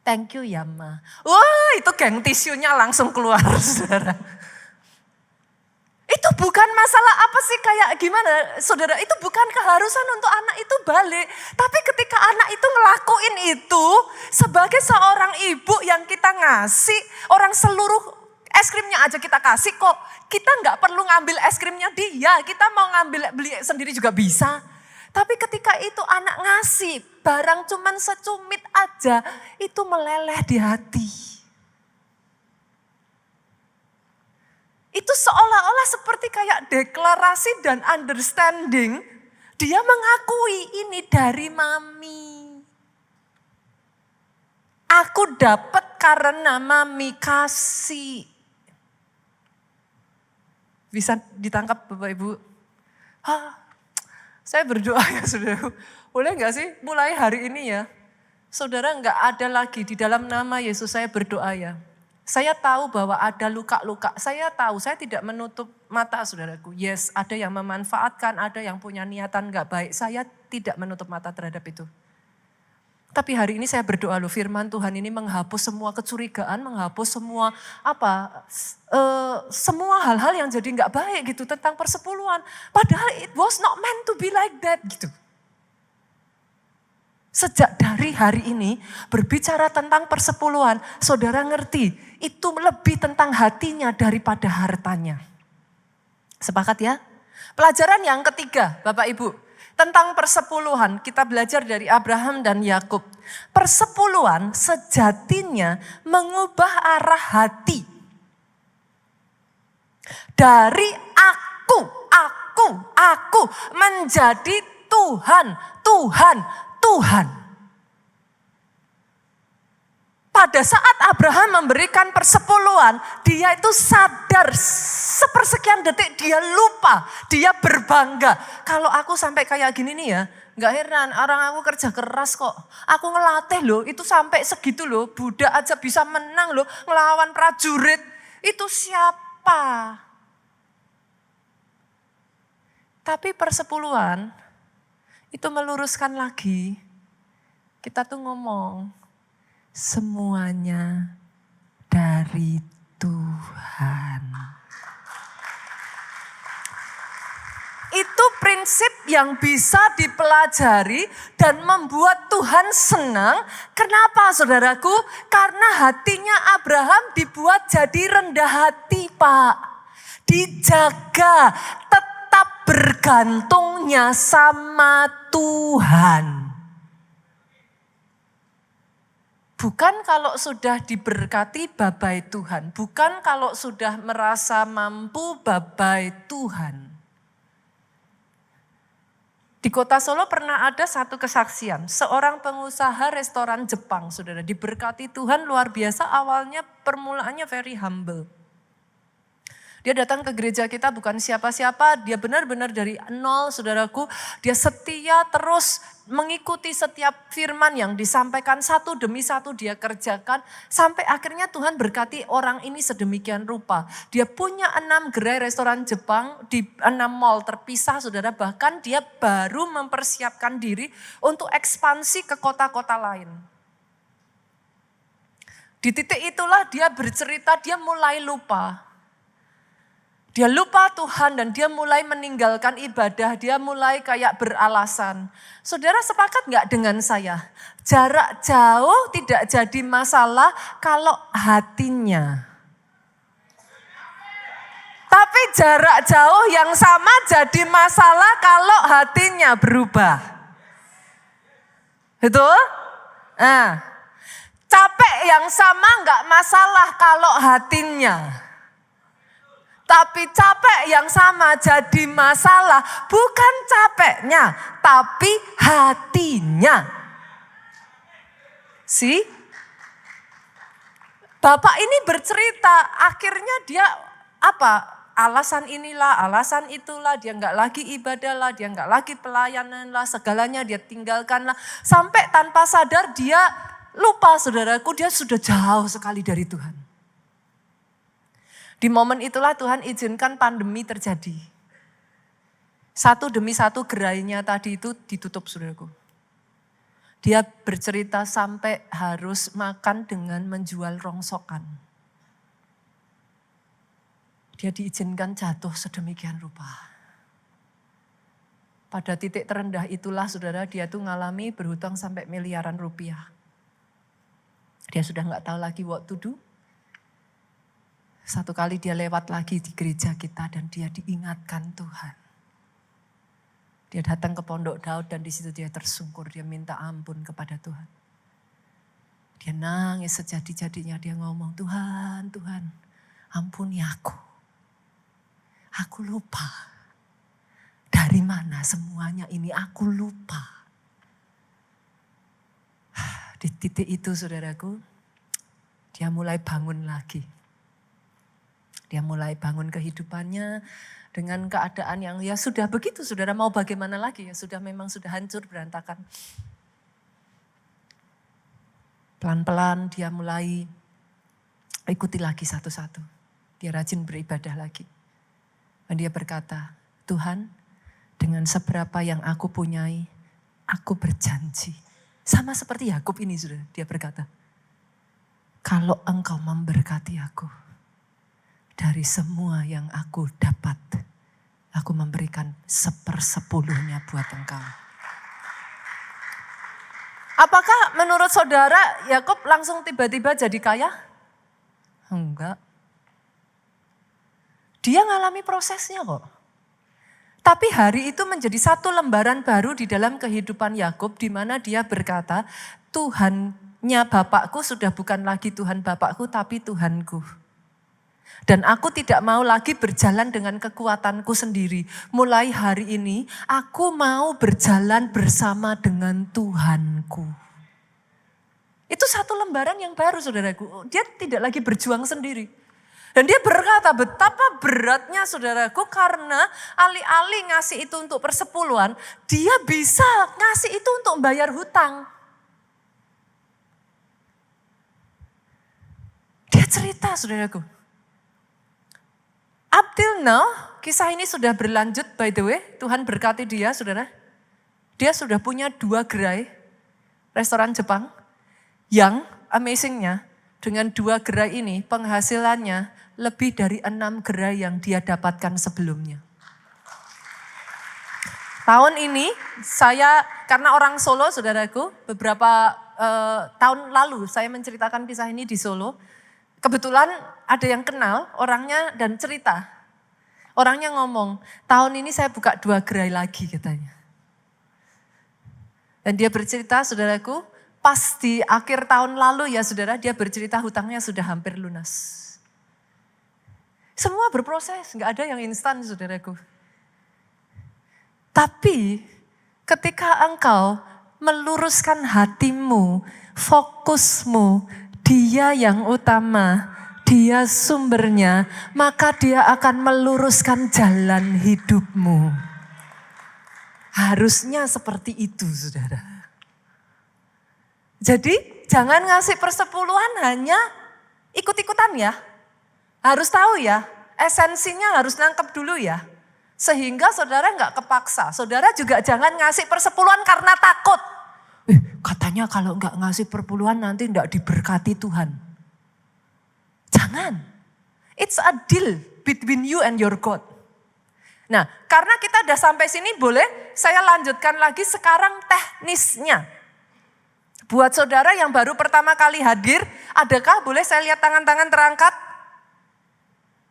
Thank you ya Ma. Wah itu geng tisunya langsung keluar saudara. Itu bukan masalah apa sih kayak gimana saudara, itu bukan keharusan untuk anak itu balik. Tapi ketika anak itu ngelakuin itu sebagai seorang ibu yang kita ngasih, orang seluruh es krimnya aja kita kasih kok. Kita nggak perlu ngambil es krimnya dia, kita mau ngambil beli sendiri juga bisa. Tapi ketika itu anak ngasih barang cuman secumit aja, itu meleleh di hati. Itu seolah-olah seperti kayak deklarasi dan understanding. Dia mengakui ini dari mami. Aku dapat karena Mami kasih. Bisa ditangkap Bapak Ibu? Saya berdoa ya saudara. Boleh gak sih mulai hari ini ya. Saudara gak ada lagi di dalam nama Yesus saya berdoa ya. Saya tahu bahwa ada luka-luka. Saya tahu, saya tidak menutup mata saudaraku. Yes, ada yang memanfaatkan, ada yang punya niatan gak baik. Saya tidak menutup mata terhadap itu. Tapi hari ini saya berdoa loh, firman Tuhan ini menghapus semua kecurigaan, menghapus semua semua hal-hal yang jadi gak baik gitu tentang persepuluhan. Padahal it was not meant to be like that gitu. Sejak dari hari ini berbicara tentang persepuluhan, saudara ngerti itu lebih tentang hatinya daripada hartanya. Sepakat ya? Pelajaran yang ketiga Bapak Ibu, tentang persepuluhan kita belajar dari Abraham dan Yakub. Persepuluhan sejatinya mengubah arah hati. Dari aku menjadi Tuhan. Pada saat Abraham memberikan persepuluhan, dia itu sadar sepersekian detik dia lupa, dia berbangga. Kalau aku sampai kayak gini nih ya, gak heran orang aku kerja keras kok. Aku ngelatih loh, itu sampai segitu loh, budak aja bisa menang loh, ngelawan prajurit. Itu siapa? Tapi persepuluhan itu meluruskan lagi, kita tuh ngomong, semuanya dari Tuhan. Itu prinsip yang bisa dipelajari dan membuat Tuhan senang. Kenapa saudaraku? Karena hatinya Abraham dibuat jadi rendah hati Pak. Dijaga, tetap bergantungnya sama Tuhan. Bukan kalau sudah diberkati babai Tuhan. Bukan kalau sudah merasa mampu babai Tuhan. Di kota Solo pernah ada satu kesaksian. Seorang pengusaha restoran Jepang, saudara, diberkati Tuhan luar biasa. Awalnya permulaannya very humble. Dia datang ke gereja kita bukan siapa-siapa, dia benar-benar dari nol saudaraku. Dia setia terus mengikuti setiap firman yang disampaikan, satu demi satu dia kerjakan. Sampai akhirnya Tuhan berkati orang ini sedemikian rupa. Dia punya 6 gerai restoran Jepang di 6 mall terpisah saudara. Bahkan dia baru mempersiapkan diri untuk ekspansi ke kota-kota lain. Di titik itulah dia bercerita, dia mulai lupa. Dia lupa Tuhan dan dia mulai meninggalkan ibadah, dia mulai kayak beralasan. Saudara sepakat gak dengan saya? Jarak jauh tidak jadi masalah kalau hatinya. Tapi jarak jauh yang sama jadi masalah kalau hatinya berubah. Betul? Nah, capek yang sama gak masalah kalau hatinya. Tapi capek yang sama jadi masalah, bukan capeknya, tapi hatinya. See? Bapak ini bercerita, akhirnya dia alasan inilah, alasan itulah, dia nggak lagi ibadah lah, dia nggak lagi pelayanan lah, segalanya dia tinggalkan lah. Sampai tanpa sadar dia lupa saudaraku, dia sudah jauh sekali dari Tuhan. Di momen itulah Tuhan izinkan pandemi terjadi. Satu demi satu gerainya tadi itu ditutup saudaraku. Dia bercerita sampai harus makan dengan menjual rongsokan. Dia diizinkan jatuh sedemikian rupa. Pada titik terendah itulah saudara dia tuh ngalami berhutang sampai miliaran rupiah. Dia sudah gak tahu lagi what to do. Satu kali dia lewat lagi di gereja kita dan dia diingatkan Tuhan. Dia datang ke Pondok Daud dan di situ dia tersungkur, dia minta ampun kepada Tuhan. Dia nangis sejadi-jadinya, dia ngomong, Tuhan, Tuhan, ampuni aku. Aku lupa. Dari mana semuanya ini aku lupa. Di titik itu saudaraku, dia mulai bangun lagi. Dia mulai bangun kehidupannya dengan keadaan yang ya sudah begitu, saudara mau bagaimana lagi, ya sudah memang sudah hancur berantakan. Pelan-pelan dia mulai ikuti lagi satu-satu. Dia rajin beribadah lagi. Dan dia berkata, Tuhan, dengan seberapa yang aku punyai, aku berjanji. Sama seperti Yakub ini, saudara, dia berkata, kalau engkau memberkati aku, dari semua yang aku dapat, aku memberikan 1/10 buat engkau. Apakah menurut saudara Yakub langsung tiba-tiba jadi kaya? Enggak. Dia ngalami prosesnya kok. Tapi hari itu menjadi satu lembaran baru di dalam kehidupan Yakub, di mana dia berkata, Tuhannya bapakku sudah bukan lagi Tuhan bapakku, tapi Tuhanku. Dan aku tidak mau lagi berjalan dengan kekuatanku sendiri. Mulai hari ini aku mau berjalan bersama dengan Tuhanku. Itu satu lembaran yang baru saudaraku. Dia tidak lagi berjuang sendiri. Dan dia berkata betapa beratnya saudaraku karena alih-alih ngasih itu untuk persepuluhan, dia bisa ngasih itu untuk membayar hutang. Dia cerita saudaraku. Up till now, kisah ini sudah berlanjut by the way. Tuhan berkati dia, saudara. Dia sudah punya 2 gerai restoran Jepang. Yang amazingnya, dengan 2 gerai ini penghasilannya lebih dari 6 gerai yang dia dapatkan sebelumnya. Tahun ini saya, karena orang Solo saudaraku, beberapa tahun lalu saya menceritakan kisah ini di Solo. Kebetulan ada yang kenal orangnya dan cerita. Orangnya ngomong, tahun ini saya buka 2 gerai lagi katanya. Dan dia bercerita saudaraku, pas di akhir tahun lalu ya saudara, dia bercerita hutangnya sudah hampir lunas. Semua berproses, gak ada yang instan saudaraku. Tapi ketika engkau meluruskan hatimu, fokusmu, Dia yang utama, Dia sumbernya, maka Dia akan meluruskan jalan hidupmu. Harusnya seperti itu, saudara. Jadi jangan ngasih persepuluhan hanya ikut-ikutan ya. Harus tahu ya, esensinya harus nangkep dulu ya. Sehingga saudara nggak kepaksa. Saudara juga jangan ngasih persepuluhan karena takut. Katanya kalau enggak ngasih perpuluhan nanti enggak diberkati Tuhan. Jangan. It's a deal between you and your God. Nah, karena kita udah sampai sini boleh saya lanjutkan lagi sekarang teknisnya. Buat saudara yang baru pertama kali hadir, adakah boleh saya lihat tangan-tangan terangkat?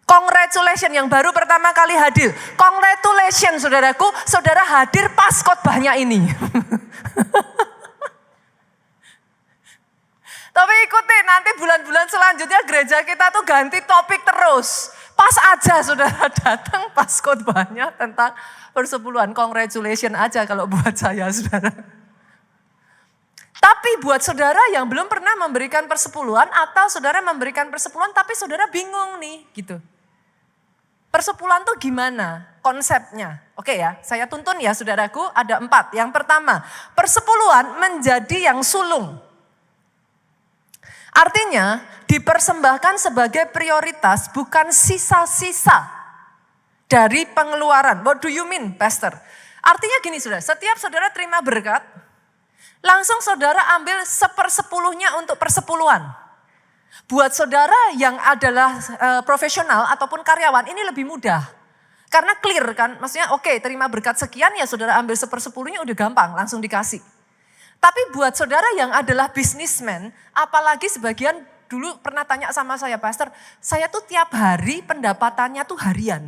Congratulations yang baru pertama kali hadir. Congratulations saudaraku, saudara hadir pas khotbahnya ini. Tapi ikuti nanti bulan-bulan selanjutnya gereja kita tuh ganti topik terus. Pas aja saudara datang pas khotbahnya tentang persepuluhan. Congratulations aja kalau buat saya saudara. Tapi buat saudara yang belum pernah memberikan persepuluhan atau saudara memberikan persepuluhan tapi saudara bingung nih gitu. Persepuluhan tuh gimana konsepnya? Oke ya, saya tuntun ya saudaraku ada 4. Yang pertama, persepuluhan menjadi yang sulung. Artinya dipersembahkan sebagai prioritas bukan sisa-sisa dari pengeluaran. What do you mean, Pastor? Artinya gini saudara, setiap saudara terima berkat, langsung saudara ambil 1/10 untuk persepuluhan. Buat saudara yang adalah profesional ataupun karyawan ini lebih mudah. Karena clear kan, maksudnya oke, terima berkat sekian ya saudara ambil 1/10 udah gampang, langsung dikasih. Tapi buat saudara yang adalah bisnismen, apalagi sebagian dulu pernah tanya sama saya, Pastor, saya tuh tiap hari pendapatannya tuh harian.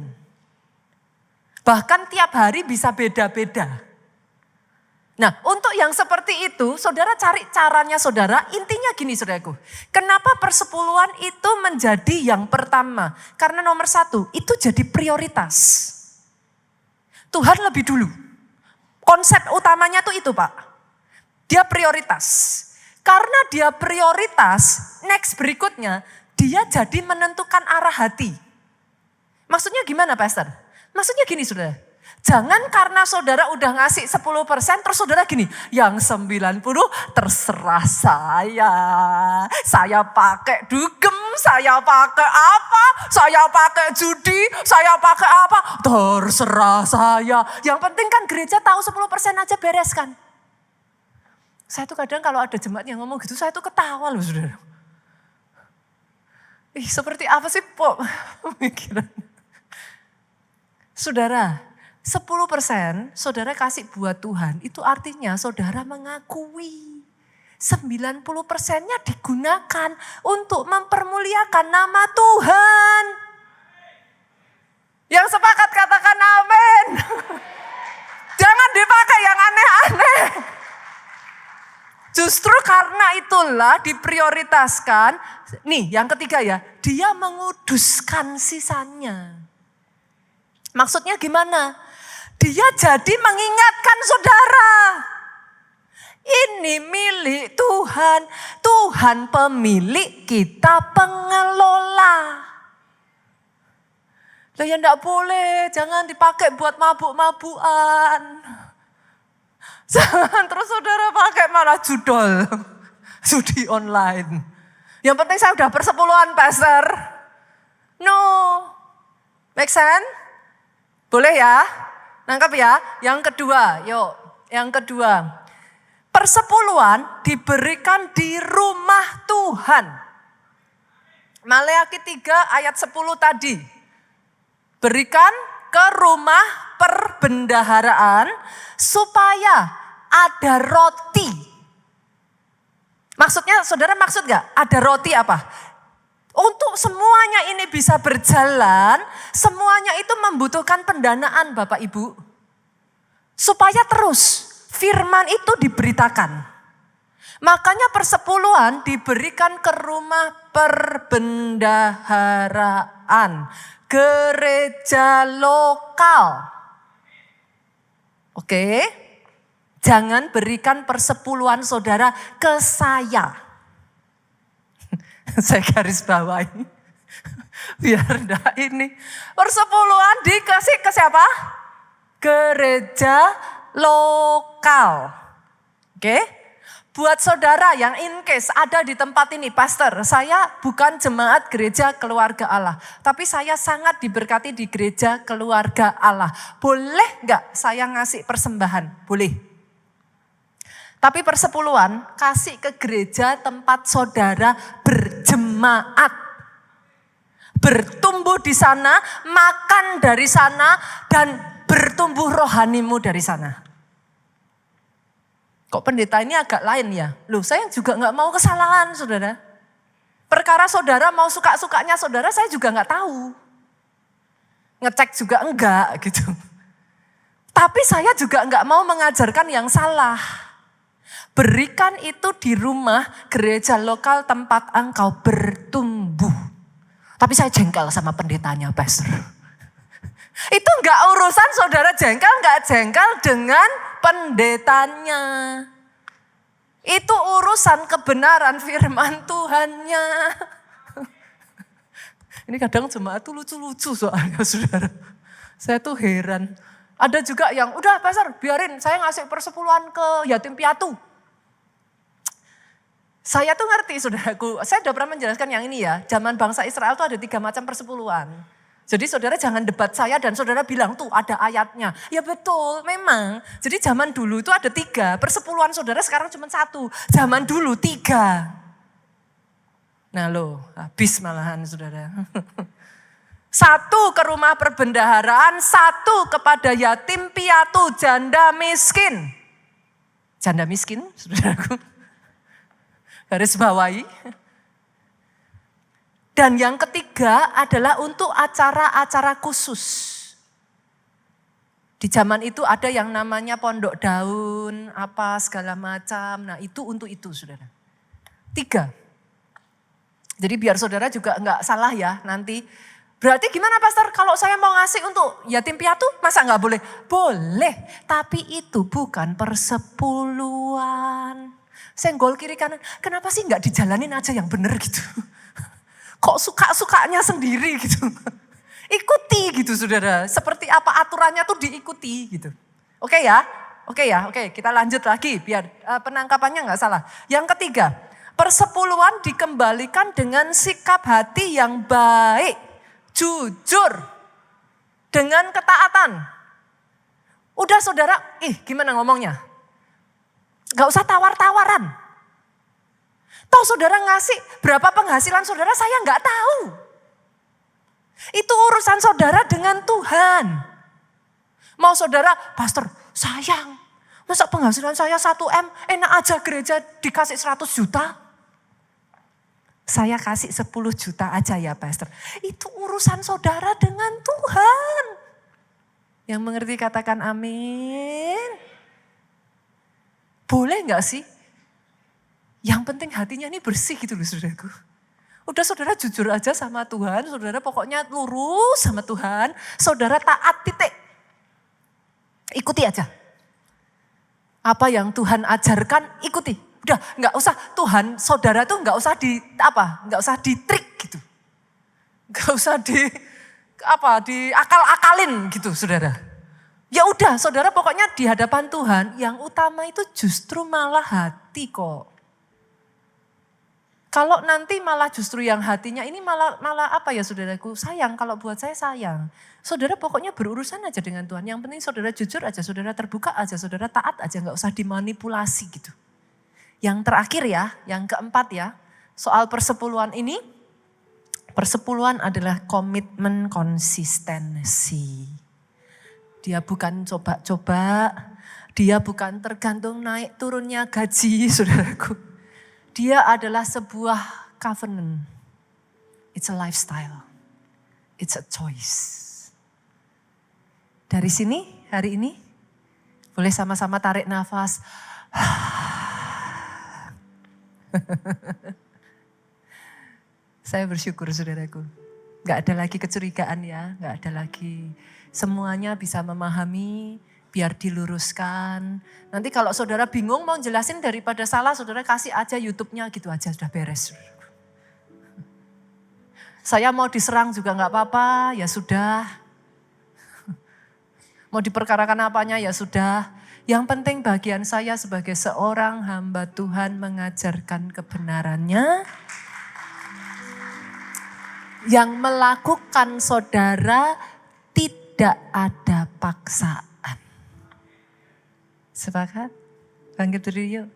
Bahkan tiap hari bisa beda-beda. Nah untuk yang seperti itu, saudara cari caranya saudara, intinya gini saudaraku. Kenapa persepuluhan itu menjadi yang pertama? Karena nomor 1, itu jadi prioritas. Tuhan lebih dulu. Konsep utamanya tuh itu Pak. Dia prioritas. Karena dia prioritas, next berikutnya, dia jadi menentukan arah hati. Maksudnya gimana, Pastor? Maksudnya gini, saudara. Jangan karena saudara udah ngasih 10%, terus saudara gini, yang 90 terserah saya. Saya pakai dugem, saya pakai apa, saya pakai judi, saya pakai apa, terserah saya. Yang penting kan gereja tahu 10% aja beres kan. Saya tuh kadang kalau ada jemaat yang ngomong gitu, saya tuh ketawa loh, saudara. Seperti apa sih pemikiran? Saudara, 10% saudara kasih buat Tuhan, itu artinya saudara mengakui 90%-nya digunakan untuk mempermuliakan nama Tuhan. Yang sepakat katakan amin. Jangan dipakai yang aneh-aneh. Justru karena itulah diprioritaskan. Nih yang ketiga ya, dia menguduskan sisanya. Maksudnya gimana? Dia jadi mengingatkan saudara. Ini milik Tuhan. Tuhan pemilik, kita pengelola. Lah ya enggak boleh, jangan dipakai buat mabuk-mabukan. Jangan terus saudara pakai malah judol. Judi online. Yang penting saya udah persepuluhan, Pastor. No. Make sense? Boleh ya? Nangkap ya? Yang kedua, yuk. Yang kedua. Persepuluhan diberikan di rumah Tuhan. Maleakhi 3 ayat 10 tadi. Berikan ke rumah perbendaharaan supaya ada roti. Maksudnya, saudara maksud gak? Ada roti apa? Untuk semuanya ini bisa berjalan, semuanya itu membutuhkan pendanaan Bapak Ibu. Supaya terus firman itu diberitakan. Makanya persepuluhan diberikan ke rumah perbendaharaan. Gereja lokal. Oke, jangan berikan persepuluhan saudara ke saya. Saya garis bawahi. Biar enggak ini. Persepuluhan dikasih ke siapa? Gereja lokal. Oke? Buat saudara yang in case ada di tempat ini, Pastor, saya bukan jemaat gereja keluarga Allah. Tapi saya sangat diberkati di gereja keluarga Allah. Boleh enggak saya ngasih persembahan? Boleh. Tapi persepuluhan kasih ke gereja tempat saudara berjemaat. Bertumbuh di sana, makan dari sana, dan bertumbuh rohanimu dari sana. Kok pendeta ini agak lain ya? Loh, saya juga gak mau kesalahan saudara. Perkara saudara mau suka-sukanya saudara, saya juga gak tahu. Ngecek juga enggak gitu. Tapi saya juga gak mau mengajarkan yang salah. Berikan itu di rumah gereja lokal tempat engkau bertumbuh. Tapi saya jengkel sama pendetanya, Pastor. Itu enggak urusan saudara jengkel, enggak jengkel dengan pendetanya. Itu urusan kebenaran firman Tuhannya. Ini kadang jemaat tuh lucu-lucu soalnya saudara. Saya tuh heran. Ada juga yang, udah Pastor biarin saya ngasih persepuluhan ke yatim piatu. Saya tuh ngerti saudaraku, saya udah pernah menjelaskan yang ini ya. Zaman bangsa Israel tuh ada 3 macam persepuluhan. Jadi saudara jangan debat saya dan saudara bilang tuh ada ayatnya. Ya betul memang. Jadi zaman dulu itu ada 3. Persepuluhan saudara sekarang cuma 1. Zaman dulu 3. Nah loh habis malahan saudara. 1 ke rumah perbendaharaan, 1 kepada yatim piatu, janda miskin. Janda miskin saudaraku. Garis bawahi. Dan yang ketiga adalah untuk acara-acara khusus. Di zaman itu ada yang namanya pondok daun, apa segala macam. Nah itu untuk itu saudara. 3. Jadi biar saudara juga enggak salah ya nanti. Berarti gimana Pastor kalau saya mau ngasih untuk yatim piatu masa enggak boleh? Boleh, tapi itu bukan persepuluhan. Senggol kiri kanan, kenapa sih nggak dijalanin aja yang bener gitu. Kok suka-sukanya sendiri gitu. Ikuti gitu saudara, seperti apa aturannya tuh diikuti gitu. Oke ya, oke kita lanjut lagi biar penangkapannya nggak salah. Yang ketiga, persepuluhan dikembalikan dengan sikap hati yang baik, jujur, dengan ketaatan. Udah saudara, gimana ngomongnya? Gak usah tawar-tawaran. Toh saudara ngasih berapa penghasilan saudara saya gak tahu. Itu urusan saudara dengan Tuhan. Mau saudara, pastor sayang. Masa penghasilan saya 1M, enak aja gereja dikasih 100 juta. Saya kasih 10 juta aja ya pastor. Itu urusan saudara dengan Tuhan. Yang mengerti katakan amin. Boleh gak sih? Yang penting hatinya ini bersih gitu loh saudaraku. Udah saudara jujur aja sama Tuhan, saudara pokoknya lurus sama Tuhan, saudara taat titik. Ikuti aja. Apa yang Tuhan ajarkan ikuti. Udah gak usah Tuhan, saudara tuh gak usah gak usah ditrik gitu. Gak usah diakal-akalin gitu saudara. Ya udah saudara pokoknya di hadapan Tuhan yang utama itu justru malah hati kok. Kalau nanti malah justru yang hatinya ini malah apa ya saudaraku, sayang, kalau buat saya sayang. Saudara pokoknya berurusan aja dengan Tuhan, yang penting saudara jujur aja, saudara terbuka aja, saudara taat aja, gak usah dimanipulasi gitu. Yang terakhir ya, yang keempat ya, soal persepuluhan ini, persepuluhan adalah komitmen konsistensi. Dia bukan coba-coba, dia bukan tergantung naik turunnya gaji saudaraku. Dia adalah sebuah covenant. It's a lifestyle. It's a choice. Dari sini hari ini boleh sama-sama tarik nafas. Saya bersyukur saudaraku. Gak ada lagi kecurigaan ya, gak ada lagi. Semuanya bisa memahami, biar diluruskan. Nanti kalau saudara bingung mau jelasin daripada salah, saudara kasih aja YouTube-nya gitu aja sudah beres. Saya mau diserang juga gak apa-apa, ya sudah. Mau diperkarakan apanya ya sudah. Yang penting bagian saya sebagai seorang hamba Tuhan mengajarkan kebenarannya. Yang melakukan saudara tidak ada paksaan. Sepakat? Bangkit dulu yuk.